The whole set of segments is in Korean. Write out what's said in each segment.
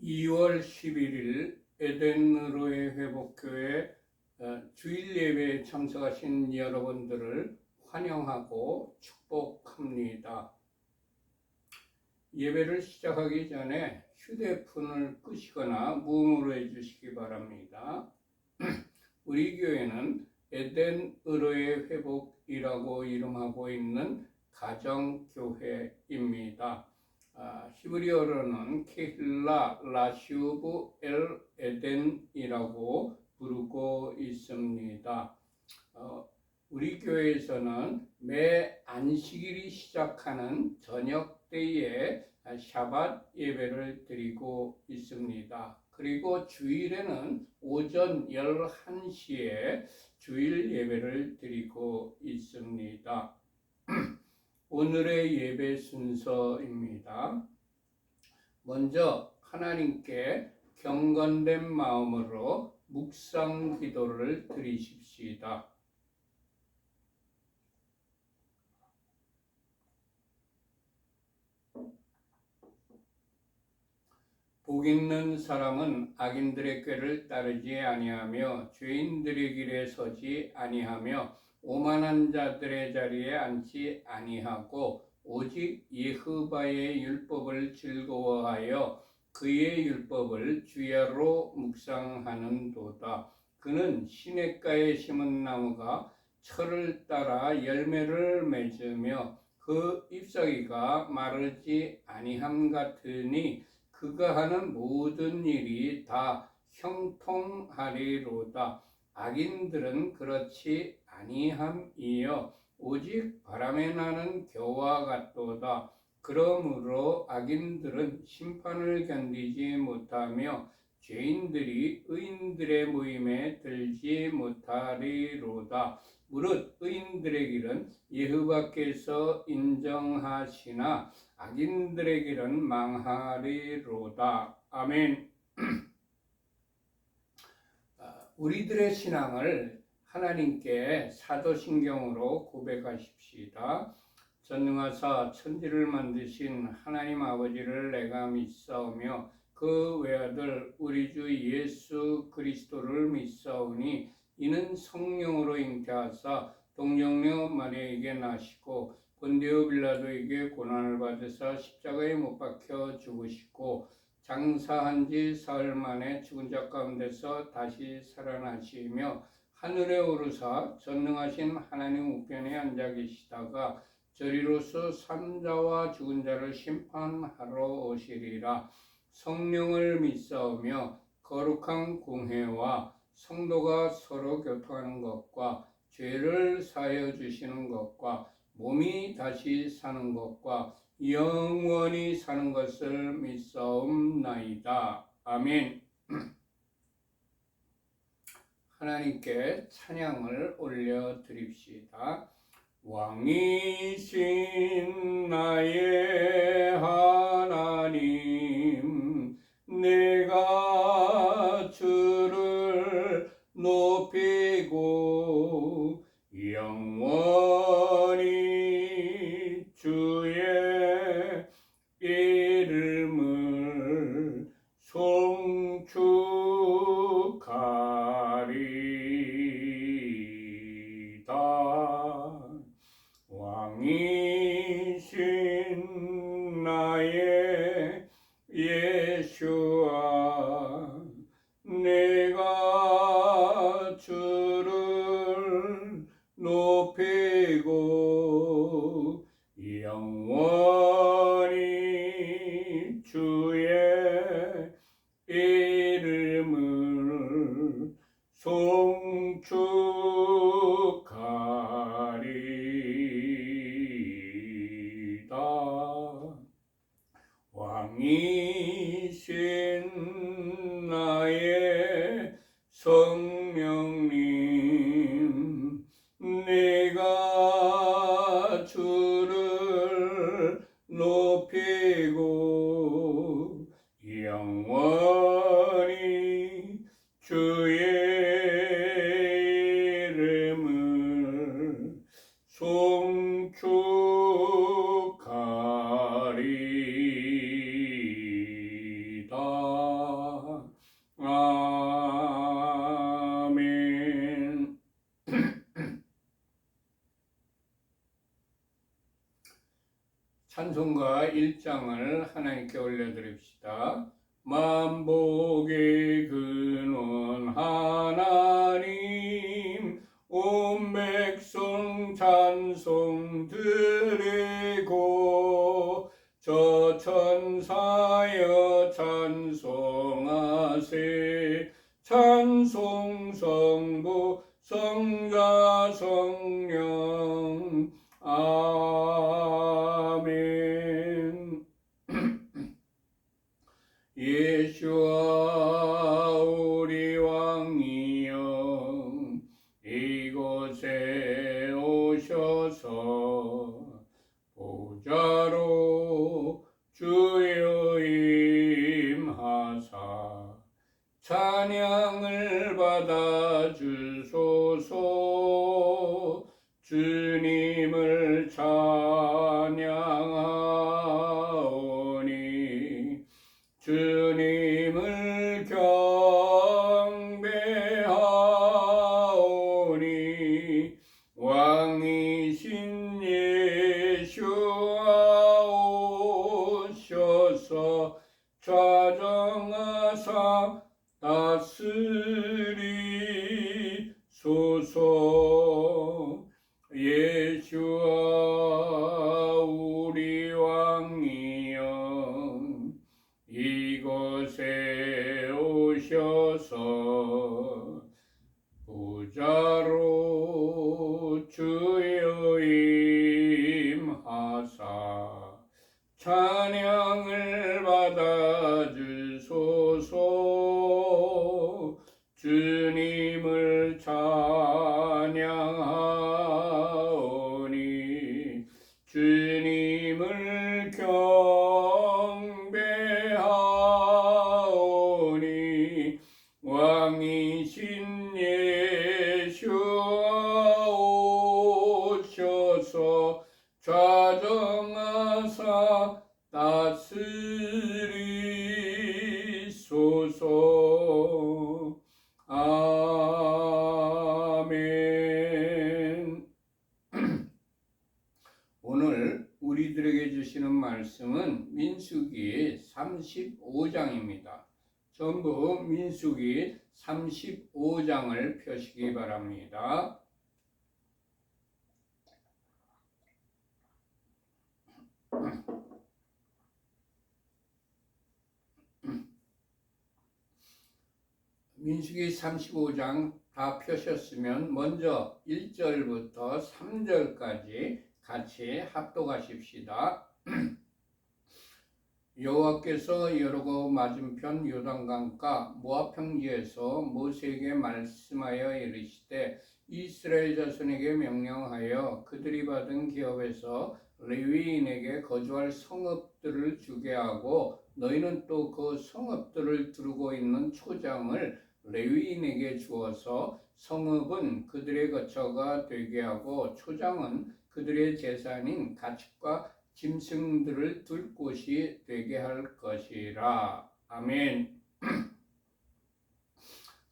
2월 11일 에덴으로의 회복교회 주일 예배에 참석하신 여러분들을 환영하고 축복합니다. 예배를 시작하기 전에 휴대폰을 끄시거나 무음으로 해주시기 바랍니다. 우리 교회는 에덴으로의 회복이라고 이름하고 있는 가정교회입니다. 히브리어로는 케힐라 라슈브 엘 에덴이라고 부르고 있습니다. 우리 교회에서는 매 안식일이 시작하는 저녁 때에 샤밧 예배를 드리고 있습니다. 그리고 주일에는 오전 11시에 주일 예배를 드리고 있습니다. 오늘의 예배 순서입니다. 먼저 하나님께 경건된 마음으로 묵상 기도를 드리십시다. 복 있는 사람은 악인들의 꾀를 따르지 아니하며 죄인들의 길에 서지 아니하며 오만한 자들의 자리에 앉지 아니하고 오직 여호와의 율법을 즐거워하여 그의 율법을 주야로 묵상하는도다. 그는 시냇가에 심은 나무가 철을 따라 열매를 맺으며 그 잎사귀가 마르지 아니함 같으니 그가 하는 모든 일이 다 형통하리로다. 악인들은 그렇지 아니함이요 오직 바람에 나는 겨와 같도다. 그러므로 악인들은 심판을 견디지 못하며 죄인들이 의인들의 모임에 들지 못하리로다. 무릇 의인들의 길은 여호와께서 인정하시나 악인들의 길은 망하리로다. 아멘. 우리들의 신앙을 하나님께 사도신경으로 고백하십시다. 전능하사 천지를 만드신 하나님 아버지를 내가 믿사오며 그 외아들 우리 주 예수 그리스도를 믿사오니 이는 성령으로 잉태하사 동정녀 마리아에게 나시고 본디오 빌라도에게 고난을 받으사 십자가에 못 박혀 죽으시고 장사한 지 사흘 만에 죽은 자 가운데서 다시 살아나시며 하늘에 오르사 전능하신 하나님 우편에 앉아 계시다가 저리로서 산자와 죽은 자를 심판하러 오시리라. 성령을 믿사오며 거룩한 공회와 성도가 서로 교통하는 것과 죄를 사하여 주시는 것과 몸이 다시 사는 것과 영원히 사는 것을 믿사옵나이다. 아멘. 하나님께 찬양을 올려드립시다. 왕이신 나의 하나님, 내가 주를 높이고 영원히 주의 이름을 송축하리다. 왕이신 나의 예수아, 내가 주를 높이고 영원히 주의 이름을 송축하리다. 왕이신 나의 성령님, 내가 찬송가 1장을 하나님께 올려드립시다. 만복의 근원 하나님, 온 백성 찬송 드리고, 저 천사여 찬송하세. 찬송 성부 성자 성령 아멘. 예수와 우리 왕이여 이곳에 오셔서 보좌로 주여 임하사 찬양을 받아 주소서. 주님을 찬양하오니 주님을 경배하오니 왕이신 예수와 오셔서 좌정하사 다스리소서. 예수와 우리 왕이여 이곳에 오셔서 보좌로 주여 임하사 찬양을 받아 주소서. 주님을 찬양하오니 주님을 경배하오니 왕이신 예수와 오셔서 좌정하사 다스리소서. 아멘. 오늘 우리들에게 주시는 말씀은 민수기 35장입니다. 전부 민수기 35장을 펴시기 바랍니다. 민수기 35장 다 펴셨으면 먼저 1절부터 3절까지 같이 합독하십시다. 여호와께서 여리고 맞은편 요단강가 모압 평지에서 모세에게 말씀하여 이르시되 이스라엘 자손에게 명령하여 그들이 받은 기업에서 레위인에게 거주할 성읍들을 주게 하고 너희는 또 그 성읍들을 두르고 있는 초장을 레위인에게 주어서 성읍은 그들의 거처가 되게 하고 초장은 그들의 재산인 가축과 짐승들을 둘 곳이 되게 할 것이라. 아멘.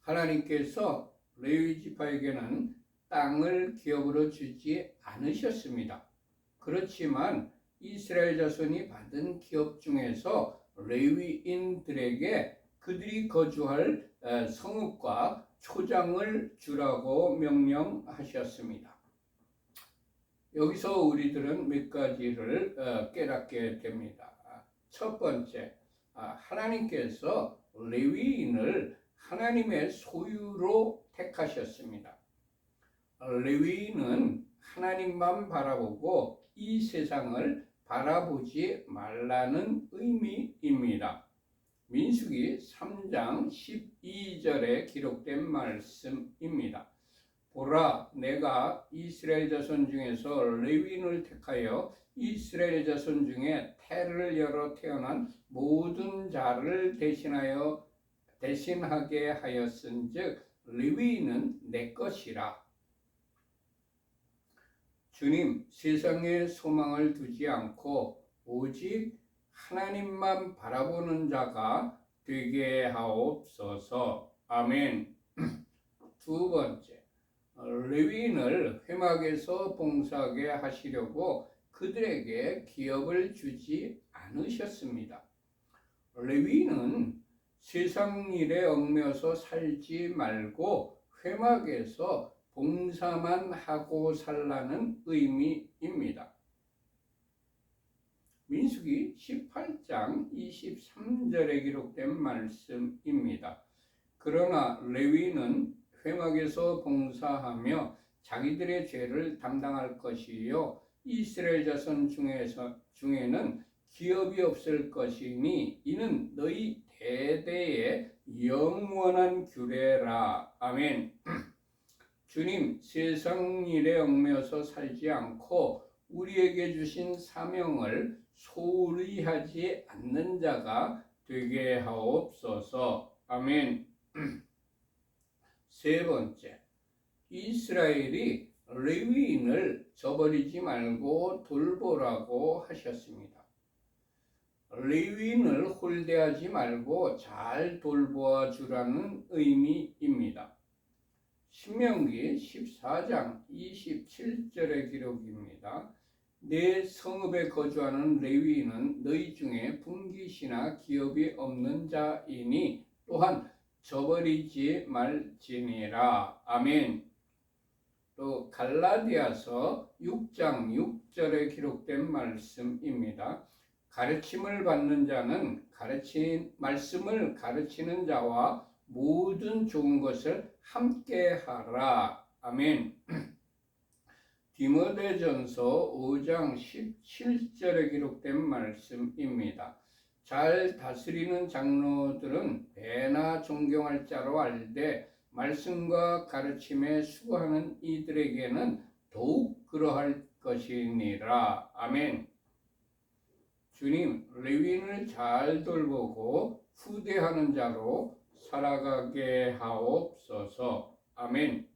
하나님께서 레위 지파에게는 땅을 기업으로 주지 않으셨습니다. 그렇지만 이스라엘 자손이 받은 기업 중에서 레위인들에게 그들이 거주할 성읍과 초장을 주라고 명령하셨습니다. 여기서 우리들은 몇 가지를 깨닫게 됩니다. 첫 번째, 하나님께서 레위인을 하나님의 소유로 택하셨습니다. 레위인은 하나님만 바라보고 이 세상을 바라보지 말라는 의미입니다. 민수기 3장 12절에 기록된 말씀입니다. 보라, 내가 이스라엘 자손 중에서 레위인을 택하여 이스라엘 자손 중에 태를 열어 태어난 모든 자를 대신하게 하였은즉 레위인은 내 것이라. 주님, 세상에 소망을 두지 않고 오직 하나님만 바라보는 자가 되게 하옵소서. 아멘. 두 번째, 레위인을 회막에서 봉사하게 하시려고 그들에게 기업을 주지 않으셨습니다. 레위인은 세상 일에 얽매여서 살지 말고 회막에서 봉사만 하고 살라는 의미입니다. 민수기 18장 23절에 기록된 말씀입니다. 그러나 레위인은 회막에서 봉사하며 자기들의 죄를 담당할 것이요 이스라엘 자손 중에는 기업이 없을 것이니 이는 너희 대대의 영원한 규례라. 아멘. 주님, 세상 일에 얽매여서 살지 않고 우리에게 주신 사명을 소홀히 하지 않는 자가 되게 하옵소서. 아멘. 세 번째, 이스라엘이 레위인을 저버리지 말고 돌보라고 하셨습니다. 레위인을 홀대하지 말고 잘 돌보아 주라는 의미입니다. 신명기 14장 27절의 기록입니다. 내 성읍에 거주하는 레위인은 너희 중에 분깃이나 기업이 없는 자이니 또한 저버리지 말지니라. 아멘. 또 갈라디아서 6장 6절에 기록된 말씀입니다. 가르침을 받는 자는 말씀을 가르치는 자와 모든 좋은 것을 함께 하라. 아멘. 디모데전서 5장 17절에 기록된 말씀입니다. 잘 다스리는 장로들은 배나 존경할 자로 알되 말씀과 가르침에 수고하는 이들에게는 더욱 그러할 것이니라. 아멘. 주님, 레위인을 잘 돌보고 후대하는 자로 살아가게 하옵소서. 아멘.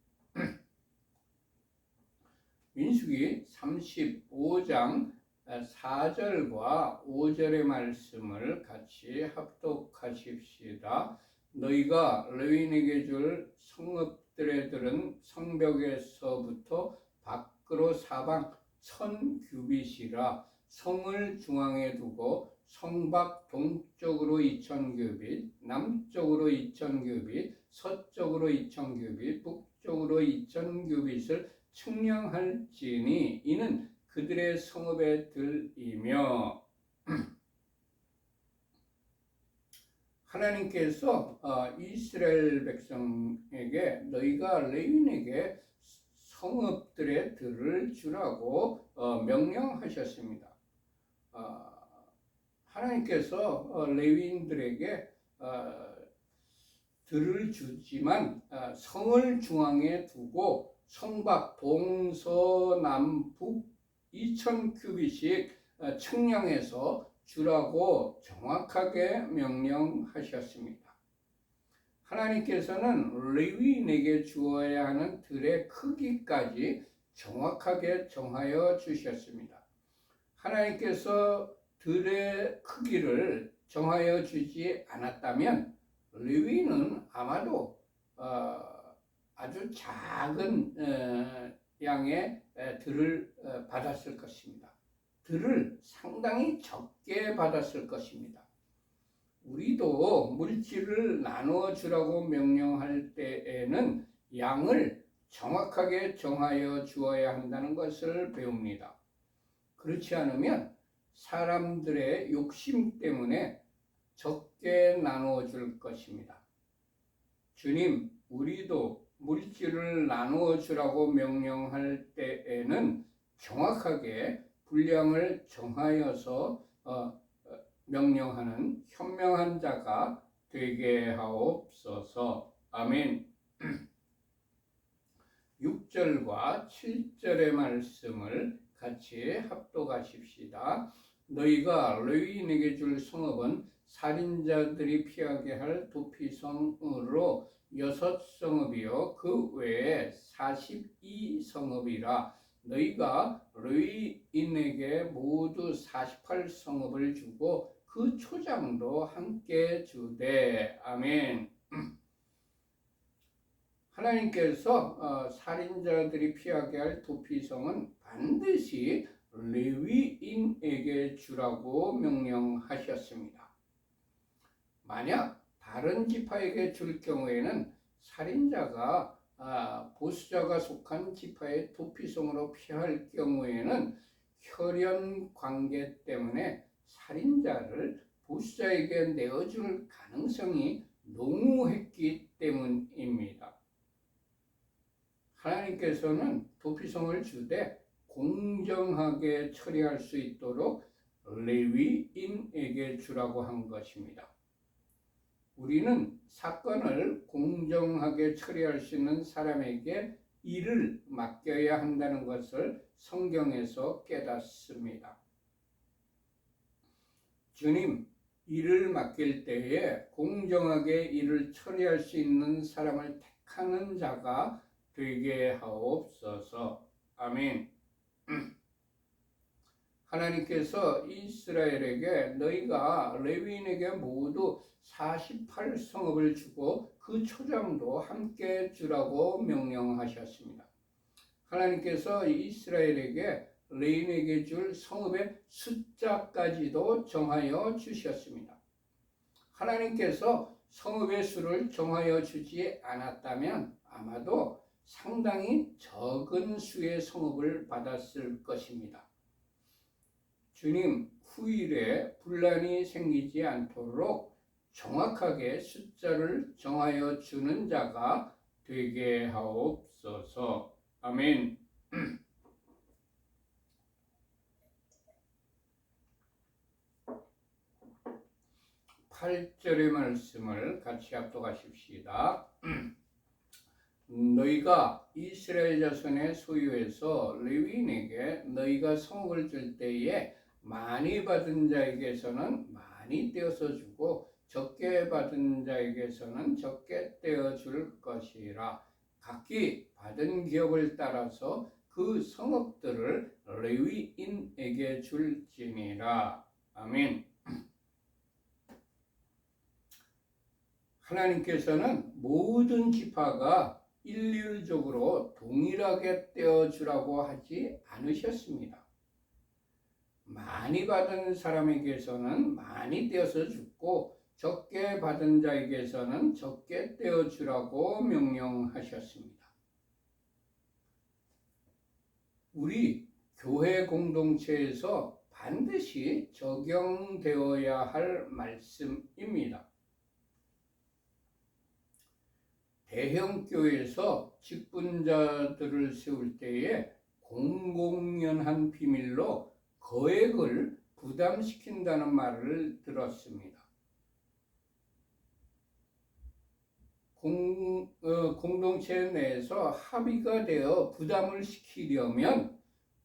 민수기 35장 4절과 5절의 말씀을 같이 합독하십시다. 너희가 레위인에게 줄 성읍들의 성벽에서부터 밖으로 사방 1000규빗이라. 성을 중앙에 두고 성밖 동쪽으로 2000규빗, 남쪽으로 2000규빗, 서쪽으로 2000규빗, 북쪽으로 2000규빗을 측량할지니 이는 그들의 성읍의 들이며. 하나님께서 이스라엘 백성에게 너희가 레위인에게 성읍들의 들을 주라고 명령하셨습니다. 하나님께서 레위인들에게 들을 주지만 성을 중앙에 두고 성밖 동서남북 2000규빗씩 측량해서 주라고 정확하게 명령하셨습니다. 하나님께서는 레위인에게 주어야 하는 들의 크기까지 정확하게 정하여 주셨습니다. 하나님께서 들의 크기를 정하여 주지 않았다면 레위인은 아마도 아주 작은 양의 들을 받았을 것입니다. 들을 상당히 적게 받았을 것입니다. 우리도 물질을 나누어 주라고 명령할 때에는 양을 정확하게 정하여 주어야 한다는 것을 배웁니다. 그렇지 않으면 사람들의 욕심 때문에 적게 나누어 줄 것입니다. 주님, 우리도 물질을 나누어 주라고 명령할 때에는 정확하게 분량을 정하여서 명령하는 현명한 자가 되게 하옵소서. 아멘. 6절과 7절의 말씀을 같이 합독하십시다. 너희가 레위인에게 줄 성읍은 살인자들이 피하게 할 도피성으로 6성읍이요 그 외에 42성읍이라. 너희가 레위인에게 모두 48성읍을 주고 그 초장도 함께 주되. 아멘. 하나님께서 살인자들이 피하게 할 도피성은 반드시 레위 주라고 명령하셨습니다. 만약 다른 지파에게 줄 경우에는 살인자가 보수자가 속한 지파의 도피성으로 피할 경우에는 혈연 관계 때문에 살인자를 보수자에게 내어줄 가능성이 농후했기 때문입니다. 하나님께서는 도피성을 주되 공정하게 처리할 수 있도록 레위인에게 주라고 한 것입니다. 우리는 사건을 공정하게 처리할 수 있는 사람에게 일을 맡겨야 한다는 것을 성경에서 깨닫습니다. 주님, 일을 맡길 때에 공정하게 일을 처리할 수 있는 사람을 택하는 자가 되게 하옵소서. 아멘. 하나님께서 이스라엘에게 너희가 레위인에게 모두 48성읍을 주고 그 초장도 함께 주라고 명령하셨습니다. 하나님께서 이스라엘에게 레위인에게 줄 성읍의 숫자까지도 정하여 주셨습니다. 하나님께서 성읍의 수를 정하여 주지 않았다면 아마도 상당히 적은 수의 성읍을 받았을 것입니다. 주님, 후일에 분란이 생기지 않도록 정확하게 숫자를 정하여 주는 자가 되게 하옵소서. 아멘. 8절의 말씀을 같이 합독하십시다. 너희가 이스라엘 자손의 소유에서 레위인에게 너희가 성읍을 줄 때에 많이 받은 자에게서는 많이 떼어서 주고 적게 받은 자에게서는 적게 떼어 줄 것이라. 각기 받은 기업을 따라서 그 성읍들을 레위인에게 줄지니라. 아멘. 하나님께서는 모든 지파가 일률적으로 동일하게 떼어주라고 하지 않으셨습니다. 많이 받은 사람에게서는 많이 떼어서 주고 적게 받은 자에게서는 적게 떼어주라고 명령하셨습니다. 우리 교회 공동체에서 반드시 적용되어야 할 말씀입니다. 대형교회에서 직분자들을 세울 때에 공공연한 비밀로 거액을 부담시킨다는 말을 들었습니다. 공동체 내에서 합의가 되어 부담을 시키려면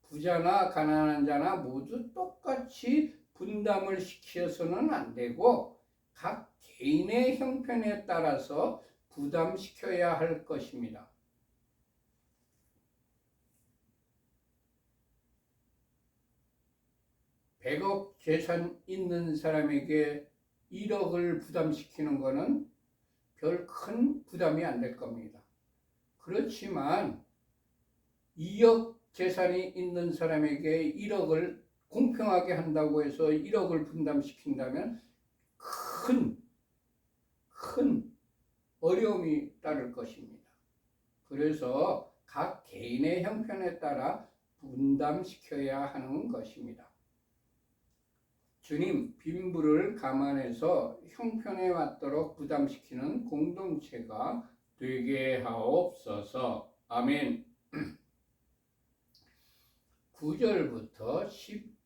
부자나 가난한 자나 모두 똑같이 분담을 시켜서는 안 되고 각 개인의 형편에 따라서 부담시켜야 할 것입니다. 100억 재산 있는 사람에게 1억을 부담시키는 것은 별 큰 부담이 안 될 겁니다. 그렇지만 2억 재산이 있는 사람에게 1억을 공평하게 한다고 해서 1억을 분담시킨다면 큰 어려움이 따를 것입니다. 그래서 각 개인의 형편에 따라 분담시켜야 하는 것입니다. 주님, 빈부를 감안해서 형편에 맞도록 부담시키는 공동체가 되게 하옵소서. 아멘. 9절부터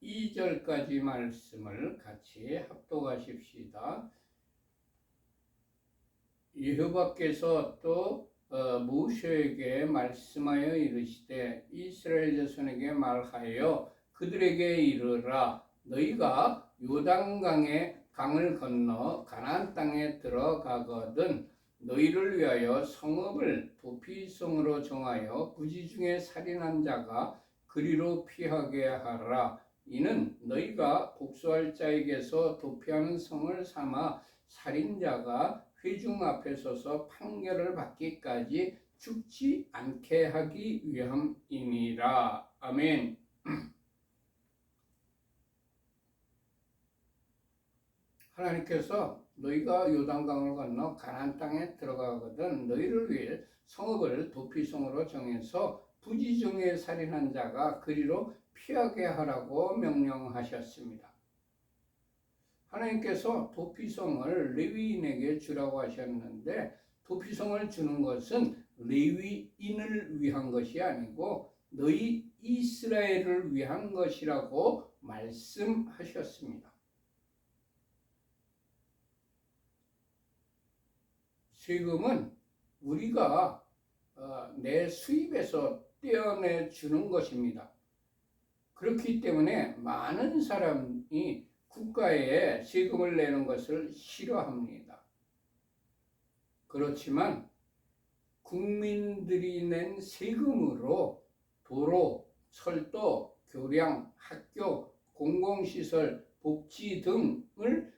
12절까지 말씀을 같이 합독하십시다. 여호와께서 또 모세에게 말씀하여 이르시되 이스라엘 자손에게 말하여 그들에게 이르라. 너희가 요단강의 강을 건너 가나안 땅에 들어가거든 너희를 위하여 성읍을 도피성으로 정하여 부지 중에 살인한 자가 그리로 피하게 하라. 이는 너희가 복수할 자에게서 도피하는 성을 삼아 살인자가 회중 앞에 서서 판결을 받기까지 죽지 않게 하기 위함이니라. 아멘. 하나님께서 너희가 요단강을 건너 가나안 땅에 들어가거든 너희를 위해 성읍을 도피성으로 정해서 부지 중에 살인한 자가 그리로 피하게 하라고 명령하셨습니다. 하나님께서 도피성을 레위인에게 주라고 하셨는데 도피성을 주는 것은 레위인을 위한 것이 아니고 너희 이스라엘을 위한 것이라고 말씀하셨습니다. 세금은 우리가 내 수입에서 떼어내 주는 것입니다. 그렇기 때문에 많은 사람이 국가에 세금을 내는 것을 싫어합니다. 그렇지만 국민들이 낸 세금으로 도로, 철도, 교량, 학교, 공공시설, 복지 등을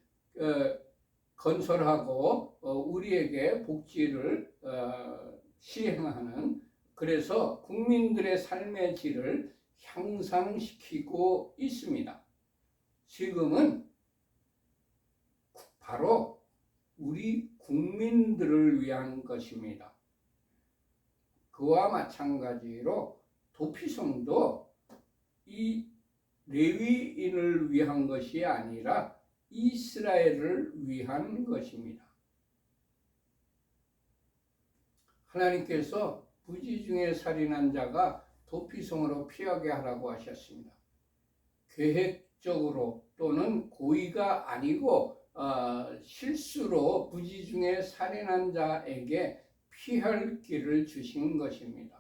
건설하고 우리에게 복지를 시행하는, 그래서 국민들의 삶의 질을 향상시키고 있습니다. 세금은 바로 우리 국민들을 위한 것입니다. 그와 마찬가지로 도피성도 이 레위인을 위한 것이 아니라 이스라엘을 위한 것입니다. 하나님께서 부지 중에 살인한 자가 도피성으로 피하게 하라고 하셨습니다. 계획적으로 또는 고의가 아니고 실수로 부지 중에 살인한 자에게 피할 길을 주신 것입니다.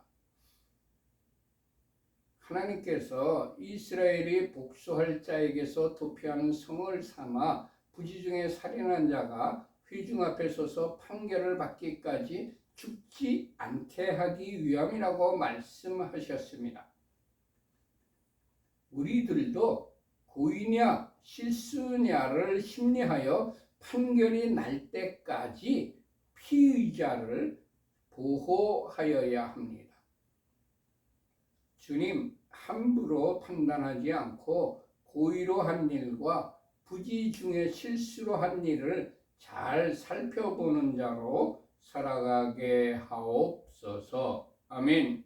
하나님께서 이스라엘이 복수할 자에게서 도피하는 성을 삼아 부지 중에 살인한 자가 회중 앞에 서서 판결을 받기까지 죽지 않게 하기 위함이라고 말씀하셨습니다. 우리들도 고의냐 실수냐를 심리하여 판결이 날 때까지 피의자를 보호하여야 합니다. 주님, 함부로 판단하지 않고 고의로 한 일과 부지 중에 실수로 한 일을 잘 살펴보는 자로 살아가게 하옵소서. 아멘.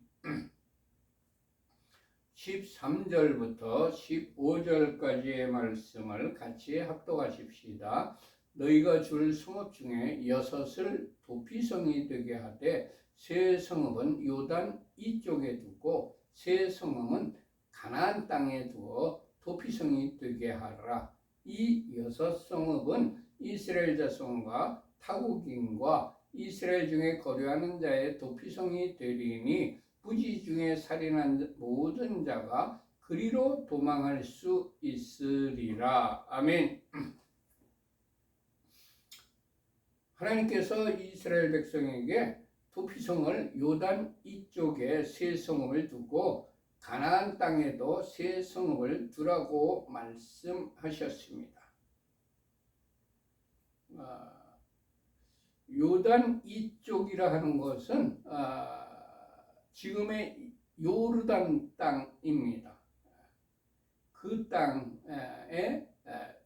13절부터 15절까지의 말씀을 같이 합독하십시다. 너희가 줄 성읍 중에 6을 도피성이 되게 하되 세 성읍은 요단 이쪽에 두고 세 성읍은 가나안 땅에 두어 도피성이 되게 하라. 이 6성읍은 이스라엘 자손과 타국인과 이스라엘 중에 거류하는 자의 도피성이 되리니 부지 중에 살인한 모든 자가 그리로 도망할 수 있으리라. 아멘. 하나님께서 이스라엘 백성에게 도피성을 요단 이쪽에 세 성읍을 두고 가나안 땅에도 세 성읍을 두라고 말씀하셨습니다. 요단 이쪽이라 하는 것은 지금의 요르단 땅입니다. 그 땅에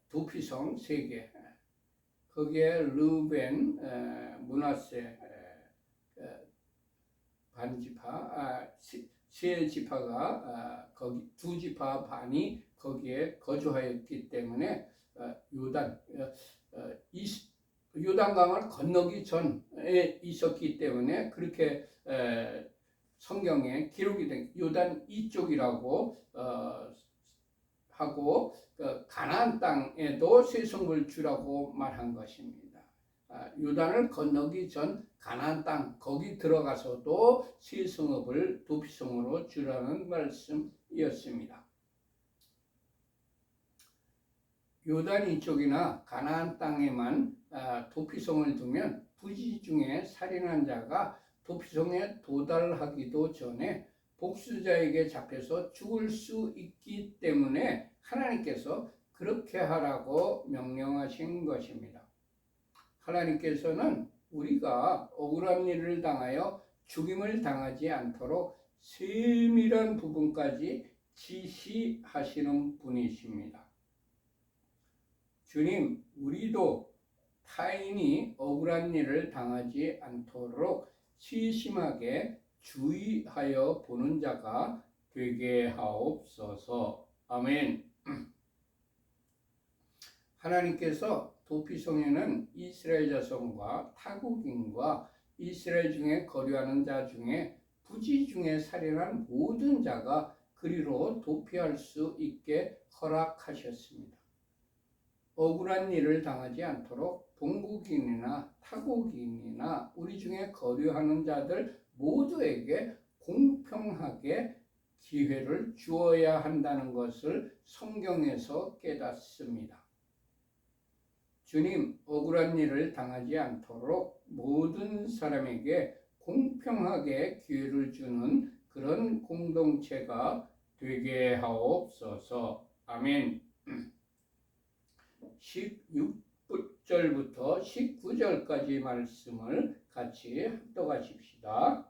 도피성 3개, 거기에 르벤, 므낫세 반지파, 세 지파가 거기 2지파 반이 거기에 거주하였기 때문에 요단강을 건너기 전에 있었기 때문에 그렇게 성경에 기록이 된 요단 이쪽이라고 하고 가나안 땅에도 세 성읍을 주라고 말한 것입니다. 요단을 건너기 전 가나안 땅 거기 들어가서도 세 성읍을 도피성으로 주라는 말씀이었습니다. 요단 이쪽이나 가나안 땅에만 도피성을 두면 부지 중에 살인한 자가 도피성에 도달하기도 전에 복수자에게 잡혀서 죽을 수 있기 때문에 하나님께서 그렇게 하라고 명령하신 것입니다. 하나님께서는 우리가 억울한 일을 당하여 죽임을 당하지 않도록 세밀한 부분까지 지시하시는 분이십니다. 주님, 우리도 타인이 억울한 일을 당하지 않도록 시심하게 주의하여 보는 자가 되게 하옵소서. 아멘. 하나님께서 도피성에는 이스라엘 자손과 타국인과 이스라엘 중에 거류하는 자 중에 부지 중에 살인한 모든 자가 그리로 도피할 수 있게 허락하셨습니다. 억울한 일을 당하지 않도록 본국인이나 타국인이나 우리 중에 거류하는 자들 모두에게 공평하게 기회를 주어야 한다는 것을 성경에서 깨닫습니다. 주님, 억울한 일을 당하지 않도록 모든 사람에게 공평하게 기회를 주는 그런 공동체가 되게 하옵소서. 아멘. 16절부터 19절까지 말씀을 같이 합독하십시다.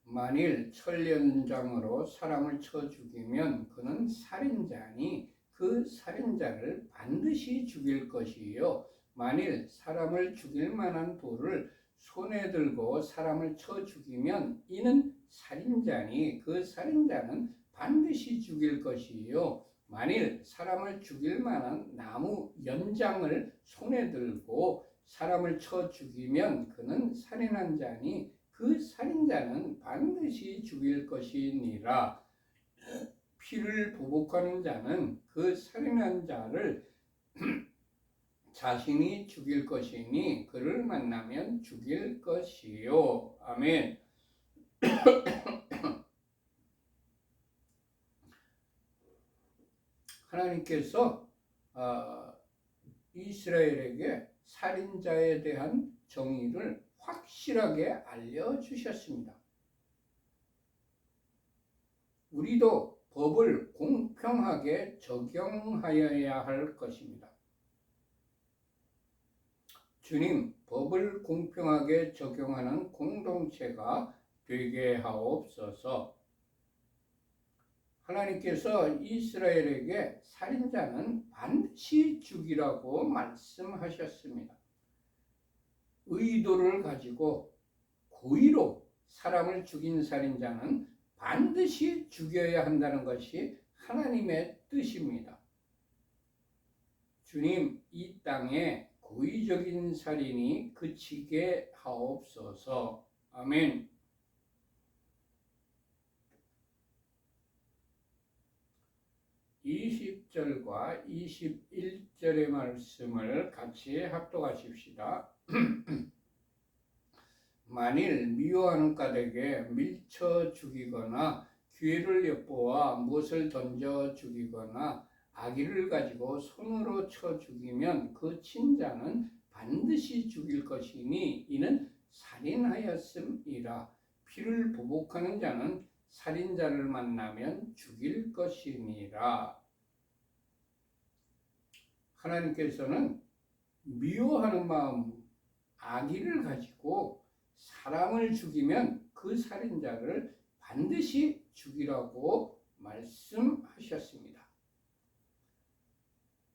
만일 철련장으로 사람을 쳐 죽이면 그는 살인자니 그 살인자를 반드시 죽일 것이요. 만일 사람을 죽일 만한 돌을 손에 들고 사람을 쳐 죽이면 이는 살인자니 그 살인자는 반드시 죽일 것이요. 만일 사람을 죽일 만한 나무 연장을 손에 들고 사람을 쳐 죽이면 그는 살인한 자니 그 살인자는 반드시 죽일 것이니라. 피를 보복하는 자는 그 살인한 자를 자신이 죽일 것이니 그를 만나면 죽일 것이요. 아멘. 하나님께서 이스라엘에게 살인자에 대한 정의를 확실하게 알려주셨습니다. 우리도 법을 공평하게 적용하여야 할 것입니다. 주님, 법을 공평하게 적용하는 공동체가 되게 하옵소서. 하나님께서 이스라엘에게 살인자는 반드시 죽이라고 말씀하셨습니다. 의도를 가지고 고의로 사람을 죽인 살인자는 반드시 죽여야 한다는 것이 하나님의 뜻입니다. 주님, 이 땅에 고의적인 살인이 그치게 하옵소서. 아멘. (20절과 21절의) 말씀을 같이 합독하십시다. 만일 미워하는 까닭에 밀쳐 죽이거나 기회를 엿보아 못을 던져 죽이거나 아기를 가지고 손으로 쳐 죽이면 그 친자는 반드시 죽일 것이니 이는 살인하였음이라. 피를 보복하는 자는 살인자를 만나면 죽일 것이니라. 하나님께서는 미워하는 마음, 악의를 가지고 사람을 죽이면 그 살인자를 반드시 죽이라고 말씀하셨습니다.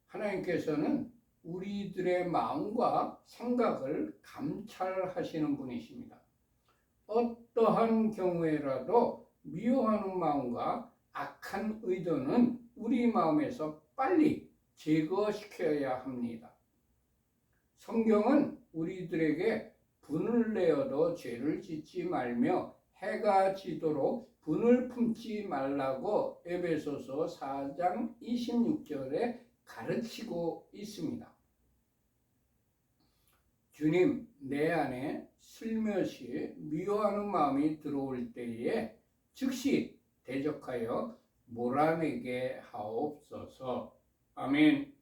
하나님께서는 우리들의 마음과 생각을 감찰하시는 분이십니다. 어떠한 경우에라도 미워하는 마음과 악한 의도는 우리 마음에서 빨리 제거시켜야 합니다. 성경은 우리들에게 분을 내어도 죄를 짓지 말며 해가 지도록 분을 품지 말라고 에베소서 4장 26절에 가르치고 있습니다. 주님, 내 안에 슬며시 미워하는 마음이 들어올 때에 즉시 대적하여 몰아내게 하옵소서. 아멘.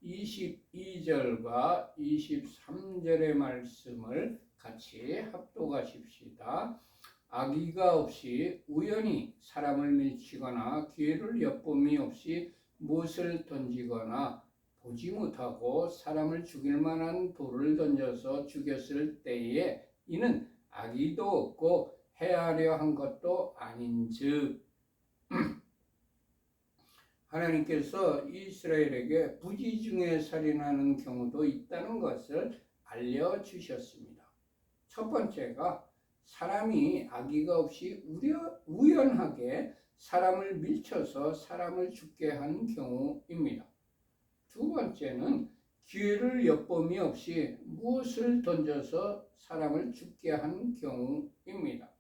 22절과 23절의 말씀을 같이 합독하십시다. 악의가 없이 우연히 사람을 밀치거나 기회를 엿봄이 없이 못을 던지거나 보지 못하고 사람을 죽일 만한 돌을 던져서 죽였을 때에 이는 악의도 없고 해하려 한 것도 아닌즉 하나님께서 이스라엘에게 부지중에 살인하는 경우도 있다는 것을 알려주셨습니다. 첫 번째가 사람이 악의가 없이 우연하게 사람을 밀쳐서 사람을 죽게 한 경우입니다. 두 번째는 기회를 엿봄이 없이 무엇을 던져서 사람을 죽게 한 경우입니다.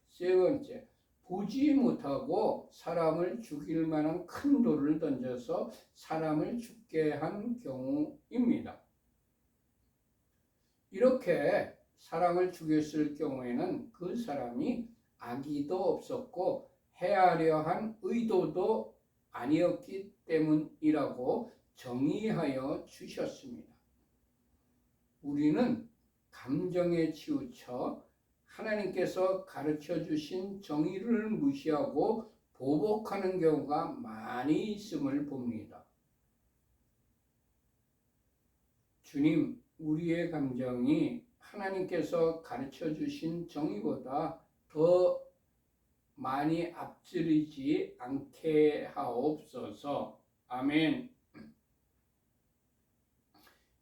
세 번째, 보지 못하고 사람을 죽일 만한 큰 돌을 던져서 사람을 죽게 한 경우입니다. 이렇게 사람을 죽였을 경우에는 그 사람이 악의도 없었고 해하려 한 의도도 아니었기 때문이라고 정의하여 주셨습니다. 우리는 감정에 치우쳐 하나님께서 가르쳐 주신 정의를 무시하고 보복하는 경우가 많이 있음을 봅니다. 주님, 우리의 감정이 하나님께서 가르쳐 주신 정의보다 더 많이 앞지르지 않게 하옵소서. 아멘.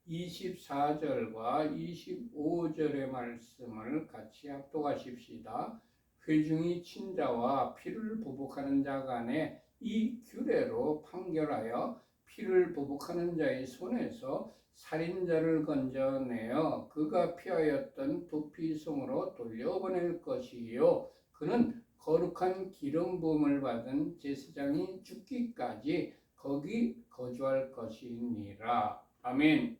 24절과 25절의 말씀을 같이 합독하십시다. 회중이 친자와 피를 보복하는 자 간에 이 규례로 판결하여 피를 보복하는 자의 손에서 살인자를 건져내어 그가 피하였던 도피성으로 돌려보낼 것이요 그는 거룩한 기름 부음을 받은 제사장이 죽기까지 거기 거주할 것이니라. 아멘.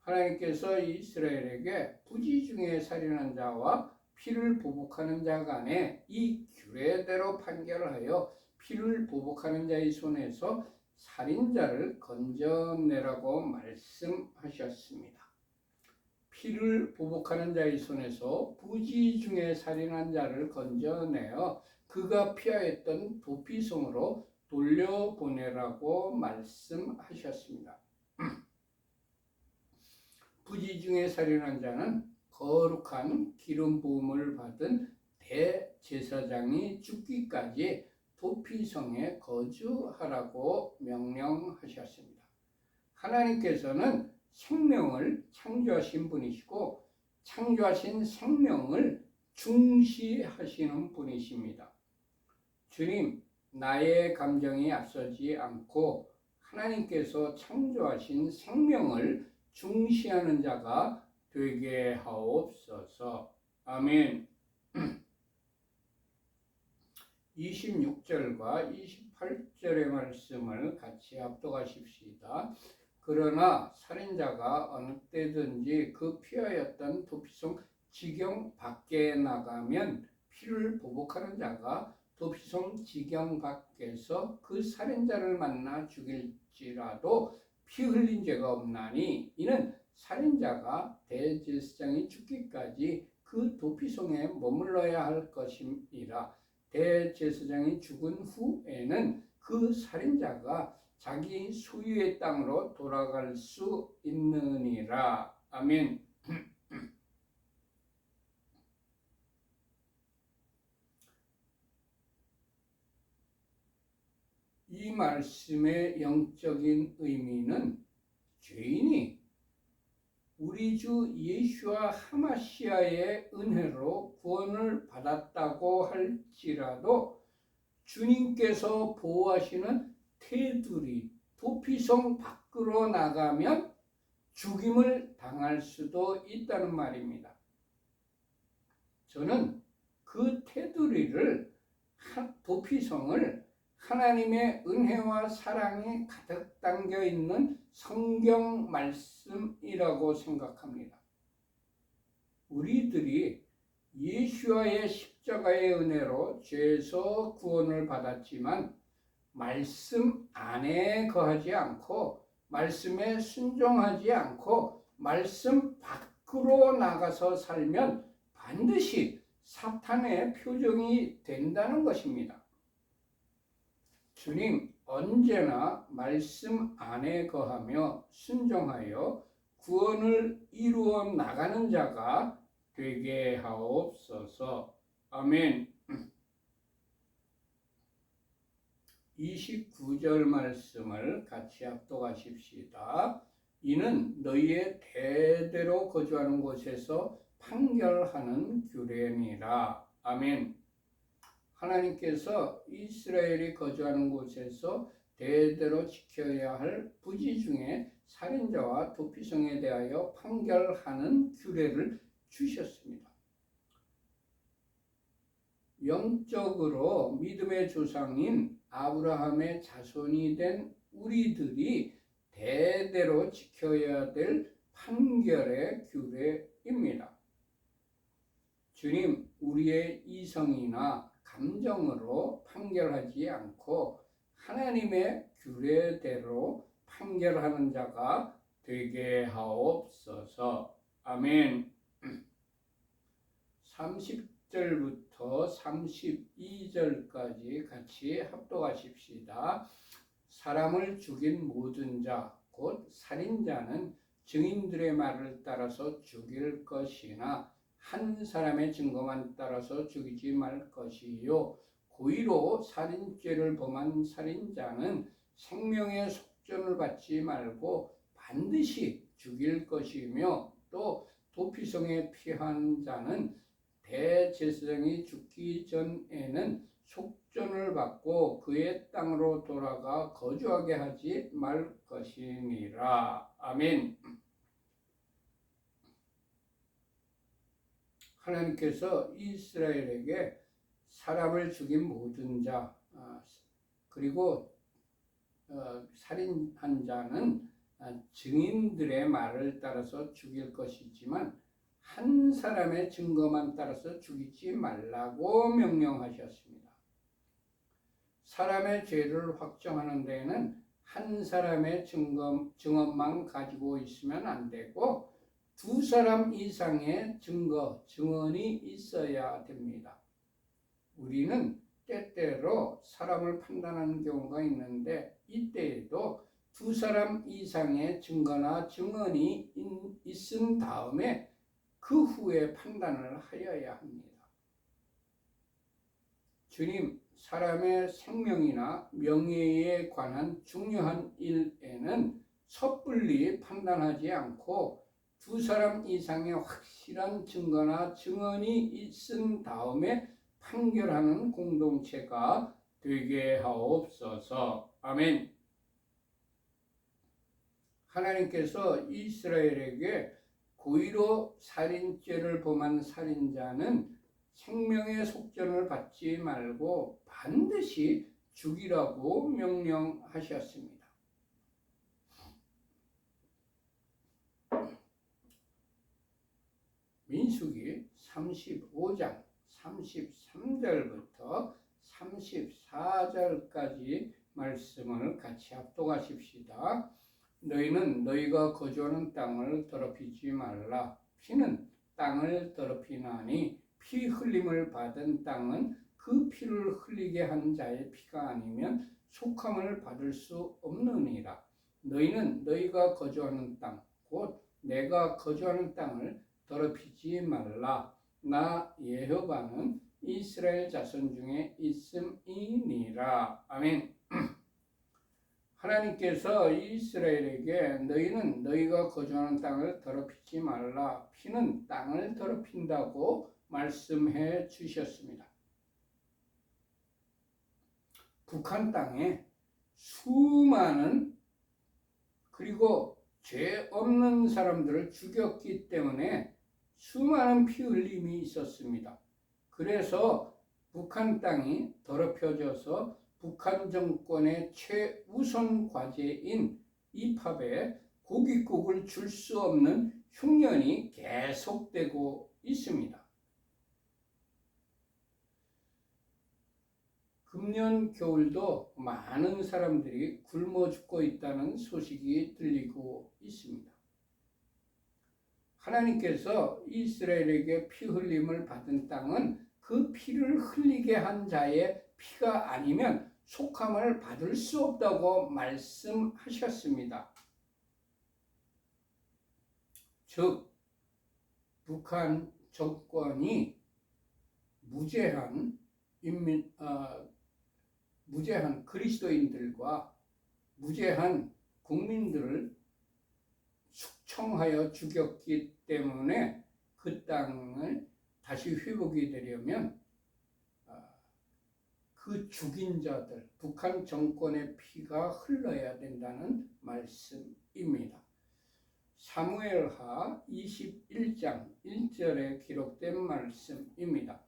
하나님께서 이스라엘에게 부지중에 살인한 자와 피를 보복하는 자 간에 이 규례대로 판결하여 피를 보복하는 자의 손에서 살인자를 건져내라고 말씀하셨습니다. 피를 보복하는 자의 손에서 부지중에 살인한 자를 건져내어 그가 피하였던 도피성으로 돌려보내라고 말씀하셨습니다. 부지중에 살인한 자는 거룩한 기름 부음을 받은 대제사장이 죽기까지 도피성에 거주하라고 명령하셨습니다. 하나님께서는 생명을 창조하신 분이시고 창조하신 생명을 중시하시는 분이십니다. 주님, 나의 감정이 앞서지 않고 하나님께서 창조하신 생명을 중시하는 자가 되게 하옵소서. 아멘. 26절과 28절의 말씀을 같이 합독하십시다. 그러나 살인자가 어느 때든지 그 피하였던 도피성 지경 밖에 나가면 피를 보복하는 자가 도피성 지경 밖에서 그 살인자를 만나 죽일지라도 피 흘린 죄가 없나니 이는 살인자가 대제사장이 죽기까지 그 도피성에 머물러야 할 것임이라. 대제사장이 죽은 후에는 그 살인자가 자기 소유의 땅으로 돌아갈 수 있느니라. 아멘. 이 말씀의 영적인 의미는 죄인이 우리 주 예수와 하마시아의 은혜로 구원을 받았다고 할지라도 주님께서 보호하시는 테두리, 도피성 밖으로 나가면 죽임을 당할 수도 있다는 말입니다. 저는 그 테두리를, 도피성을 하나님의 은혜와 사랑이 가득 담겨 있는 성경 말씀이라고 생각합니다. 우리들이 예수와의 십자가의 은혜로 죄에서 구원을 받았지만 말씀 안에 거하지 않고 말씀에 순종하지 않고 말씀 밖으로 나가서 살면 반드시 사탄의 표적이 된다는 것입니다. 주님, 언제나 말씀 안에 거하며 순종하여 구원을 이루어 나가는 자가 되게 하옵소서. 아멘. 29절 말씀을 같이 합독하십시다. 이는 너희의 대대로 거주하는 곳에서 판결하는 규례니라. 아멘. 하나님께서 이스라엘이 거주하는 곳에서 대대로 지켜야 할 부지 중에 살인자와 도피성에 대하여 판결하는 규례를 주셨습니다. 영적으로 믿음의 조상인 아브라함의 자손이 된 우리들이 대대로 지켜야 될 판결의 규례입니다. 주님, 우리의 이성이나 감정으로 판결하지 않고 하나님의 규례대로 판결하는 자가 되게 하옵소서. 아멘. 30절부터 32절까지 같이 합독하십시다. 사람을 죽인 모든 자, 곧 살인자는 증인들의 말을 따라서 죽일 것이나 한 사람의 증거만 따라서 죽이지 말 것이요. 고의로 살인죄를 범한 살인자는 생명의 속전을 받지 말고 반드시 죽일 것이며, 또 도피성에 피한 자는 대제사장이 죽기 전에는 속전을 받고 그의 땅으로 돌아가 거주하게 하지 말 것이니라. 아멘. 하나님께서 이스라엘에게 사람을 죽인 모든 자, 그리고 살인한 자는 증인들의 말을 따라서 죽일 것이지만 한 사람의 증거만 따라서 죽이지 말라고 명령하셨습니다. 사람의 죄를 확정하는 데에는 한 사람의 증언만 가지고 있으면 안 되고 두 사람 이상의 증언이 있어야 됩니다. 우리는 때때로 사람을 판단하는 경우가 있는데, 이때에도 두 사람 이상의 증거나 증언이 있은 다음에 그 후에 판단을 하여야 합니다. 주님, 사람의 생명이나 명예에 관한 중요한 일에는 섣불리 판단하지 않고 두 사람 이상의 확실한 증거나 증언이 있은 다음에 판결하는 공동체가 되게 하옵소서. 아멘. 하나님께서 이스라엘에게 고의로 살인죄를 범한 살인자는 생명의 속전을 받지 말고 반드시 죽이라고 명령하셨습니다. 민수기 35장 33절부터 34절까지 말씀을 같이 합독하십시다. 너희는 너희가 거주하는 땅을 더럽히지 말라. 피는 땅을 더럽히나니 피 흘림을 받은 땅은 그 피를 흘리게 한 자의 피가 아니면 속함을 받을 수 없느니라. 너희는 너희가 거주하는 땅, 곧 내가 거주하는 땅을 더럽히지 말라. 나 여호와는 이스라엘 자손 중에 있음이니라. 아멘. 하나님께서 이스라엘에게 너희는 너희가 거주하는 땅을 더럽히지 말라. 피는 땅을 더럽힌다고 말씀해 주셨습니다. 북한 땅에 수많은 그리고 죄 없는 사람들을 죽였기 때문에 수많은 피 흘림이 있었습니다. 그래서 북한 땅이 더럽혀져서 북한 정권의 최우선 과제인 입합에 고깃국을 줄 수 없는 흉년이 계속되고 있습니다. 금년 겨울도 많은 사람들이 굶어 죽고 있다는 소식이 들리고 있습니다. 하나님께서 이스라엘에게 피 흘림을 받은 땅은 그 피를 흘리게 한 자의 피가 아니면 속함을 받을 수 없다고 말씀하셨습니다. 즉 북한 정권이 무죄한 무죄한 그리스도인들과 무죄한 국민들을 숙청하여 죽였기 때문에 그 땅을 다시 회복이 되려면 그 죽인 자들, 북한 정권의 피가 흘러야 된다는 말씀입니다. 사무엘하 21장 1절에 기록된 말씀입니다.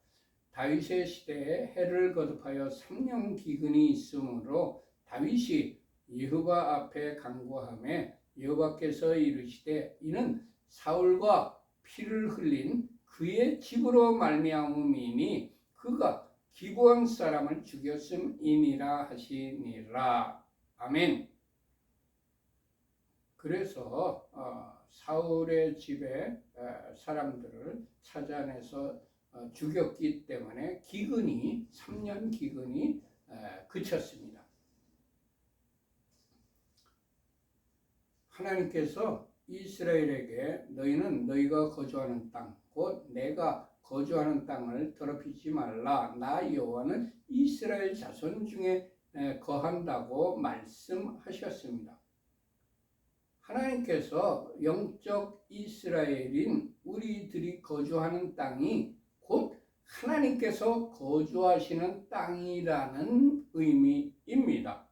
다윗의 시대에 해를 거듭하여 3년 기근이 있으므로 다윗이 여호와 앞에 간구하매 여호와께서 이르시되 이는 사울과 피를 흘린 그의 집으로 말미암음이니 그가 기브온 사람을 죽였음이니라 하시니라. 아멘. 그래서 사울의 집에 사람들을 찾아내서 죽였기 때문에 기근이 3년 기근이 그쳤습니다. 하나님께서 이스라엘에게 너희는 너희가 거주하는 땅, 곧 내가 거주하는 땅을 더럽히지 말라. 나 여호와는 이스라엘 자손 중에 거한다고 말씀하셨습니다. 하나님께서 영적 이스라엘인 우리들이 거주하는 땅이 곧 하나님께서 거주하시는 땅이라는 의미입니다.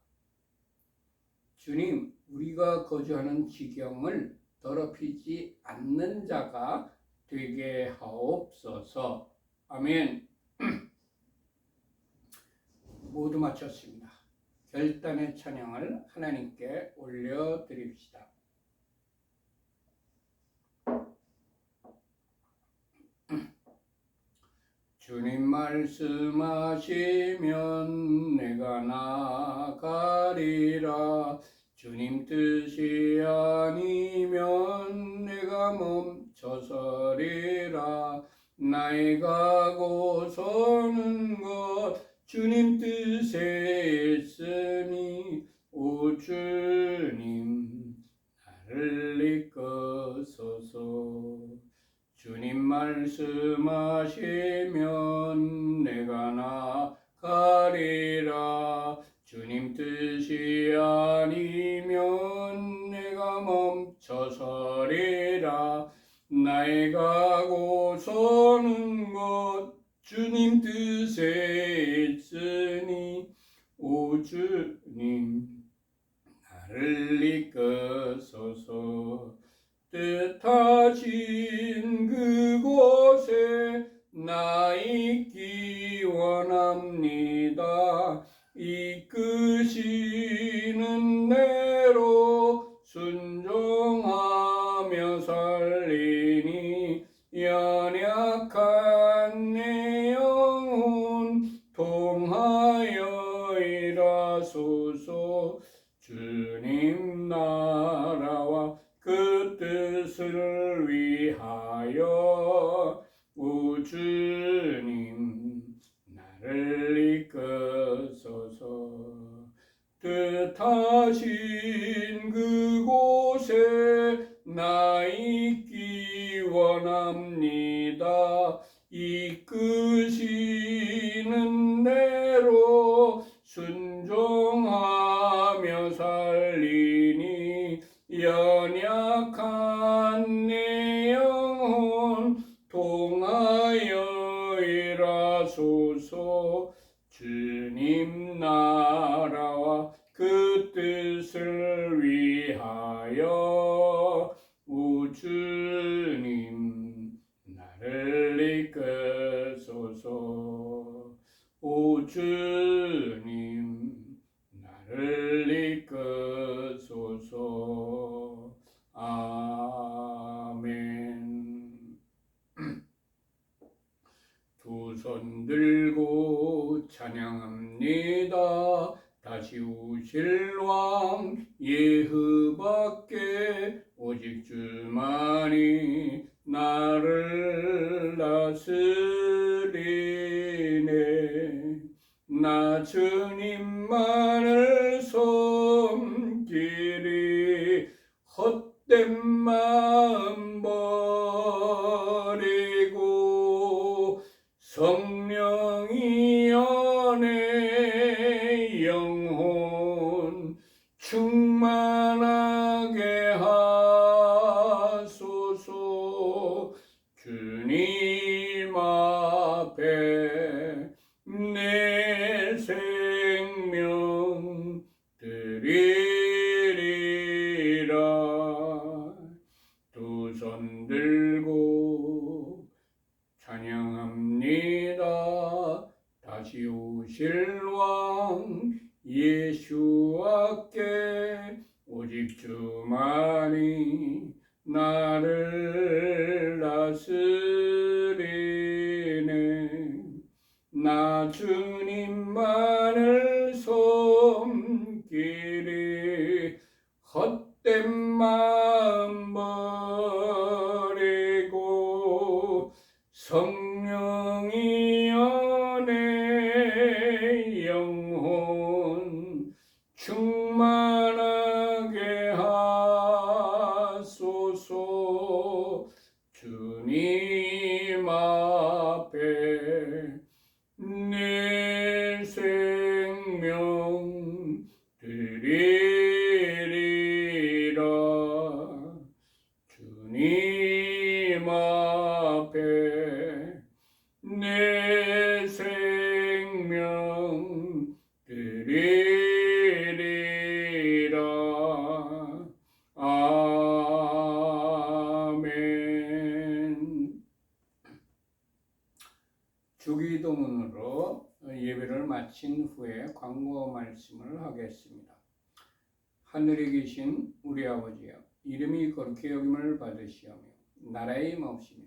주님, 우리가 거주하는 지경을 더럽히지 않는 자가 되게 하옵소서. 아멘. 모두 마쳤습니다. 결단의 찬양을 하나님께 올려드립시다. 주님 말씀하시면 내가 나가리라. 주님 뜻이 아니면 내가 멈춰서리라. 나의 가고 서는 것 주님 뜻에 있으니 오 주님 나를 이끄소서. 주님 말씀하시면 내가 나가리라. 주님 뜻이 아니면 내가 멈춰서리라. 나의 가고 서는 것 주님 뜻에 있으니 오 주님 나를 이끄소서. 뜻하신 그곳에 나 있기 원합니다. 이끄시는 대로 순종하며 살리니 연약한 내 영혼 통하여 일하소서. 주님 나라와 그 뜻을 위하여 오 주님 나를 이끄소서. 뜻하신 그곳에 나 있기 원합니다. 이끄시는 대로 순종하며 살리니 연약한 내 영혼 통하여 일하소서. 주님 나라와 그 뜻을 위하여 오 주님 나를 이끄소서. 오 주님 나를 이끄소서. 아멘. 두 손 들고 찬양합니다. 다시 오실 왕 예후밖에 오직 주만이 나를 다스리네. 나 주님만을 섬기리. 헛된 마음 버리고 성령이여 내 영혼 충만하게 하소서. 주님 앞에 내 생명 드리리라. 두 손 들고 찬양합니다. 다시 오실 왕 예수와께 오직 주만이 나를 다스리네. 나 주님만을 섬기리. 헛된 마음 버리고 성령이여 내 영혼 충만하게 하소서. 주님 앞에 내 생명 드리리라. 주님 앞에 내 생명 드리리라. 아멘. 주기도문으로 예배를 마친 후에 광고 말씀을 하겠습니다. 하늘에 계신 우리 아버지여, 이름이 거룩히 여김을 받으시오며 나라의 임하옵시며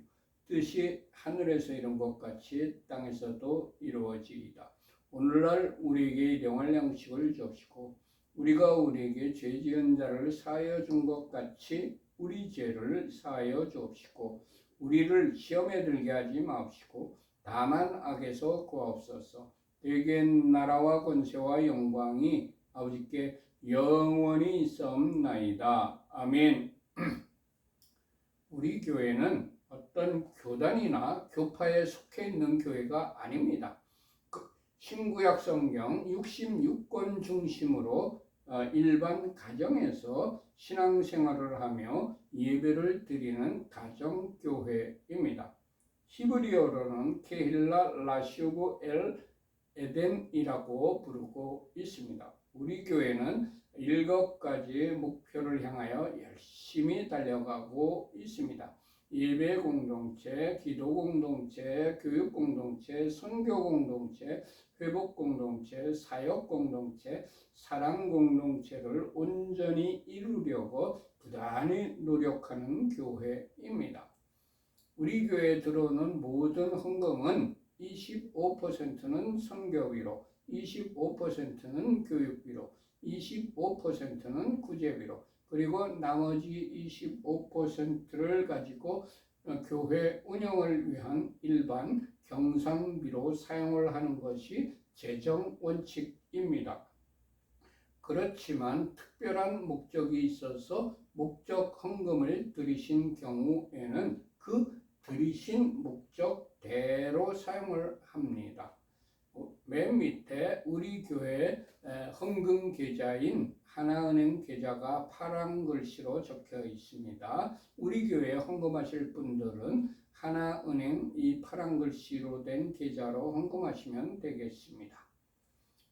뜻이 하늘에서 이룬 것 같이 땅에서도 이루어지이다. 오늘날 우리에게 일용할 양식을 주옵시고 우리가 우리에게 죄 지은 자를 사하여 준 것 같이 우리 죄를 사하여 주옵시고 우리를 시험에 들게 하지 마옵시고 다만 악에서 구하옵소서. 대개는 나라와 권세와 영광이 아버지께 영원히 있사옵나이다. 아멘. 우리 교회는 어떤 교단이나 교파에 속해 있는 교회가 아닙니다. 신구약 성경 66권 중심으로 일반 가정에서 신앙생활을 하며 예배를 드리는 가정교회입니다. 히브리어로는 케힐라 라시오브 엘 에덴이라고 부르고 있습니다. 우리 교회는 7가지 목표를 향하여 열심히 달려가고 있습니다. 예배 공동체, 기도 공동체, 교육 공동체, 선교 공동체, 회복 공동체, 사역 공동체, 사랑 공동체를 온전히 이루려고 부단히 노력하는 교회입니다. 우리 교회에 들어오는 모든 헌금은 25%는 선교비로, 25%는 교육비로, 25%는 구제비로, 그리고 나머지 25%를 가지고 교회 운영을 위한 일반 경상비로 사용을 하는 것이 재정 원칙입니다. 그렇지만 특별한 목적이 있어서 목적 헌금을 드리신 경우에는 그 드리신 목적대로 사용을 합니다. 맨 밑에 우리 교회 헌금 계좌인 하나은행 계좌가 파란 글씨로 적혀 있습니다. 우리 교회에 헌금하실 분들은 하나은행 이 파란 글씨로 된 계좌로 헌금하시면 되겠습니다.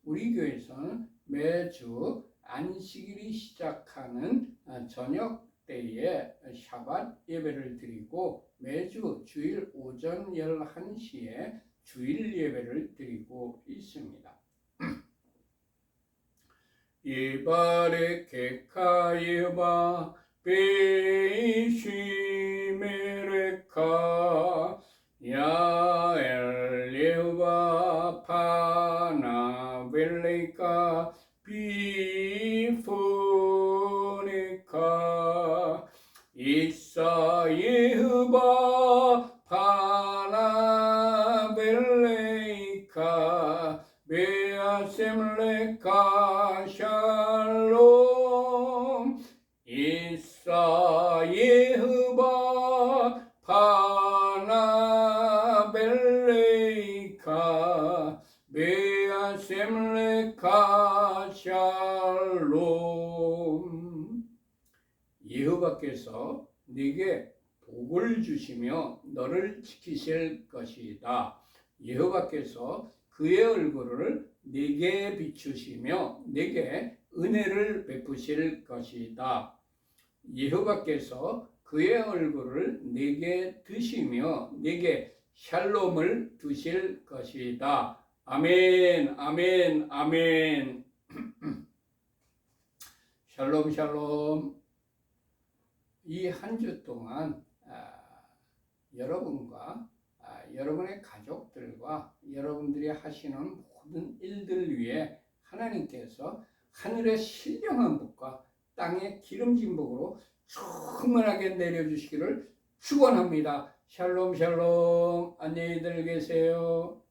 우리 교회에서는 매주 안식일이 시작하는 저녁 때에 샤밧 예배를 드리고 매주 주일 오전 11시에 주일 예배를 드리고 있습니다. 예바레 케카예바 베이시메레카 야엘레바 파나벨레카 비포네카 이사예흐바 파나벨레이카 베아셈레카 샬롬 이사예흐바 파나벨레이카 여호와께서 네게 복을 주시며 너를 지키실 것이다. 여호와께서 그의 얼굴을 네게 비추시며 네게 은혜를 베푸실 것이다. 여호와께서 그의 얼굴을 네게 드시며 네게 샬롬을 두실 것이다. 아멘, 아멘, 아멘. 샬롬, 샬롬. 이 한 주 동안 여러분과 여러분의 가족들과 여러분들이 하시는 모든 일들 위해 하나님께서 하늘의 신령한 복과 땅의 기름진 복으로 충만하게 내려주시기를 축원합니다. 샬롬 샬롬. 안녕히들 계세요.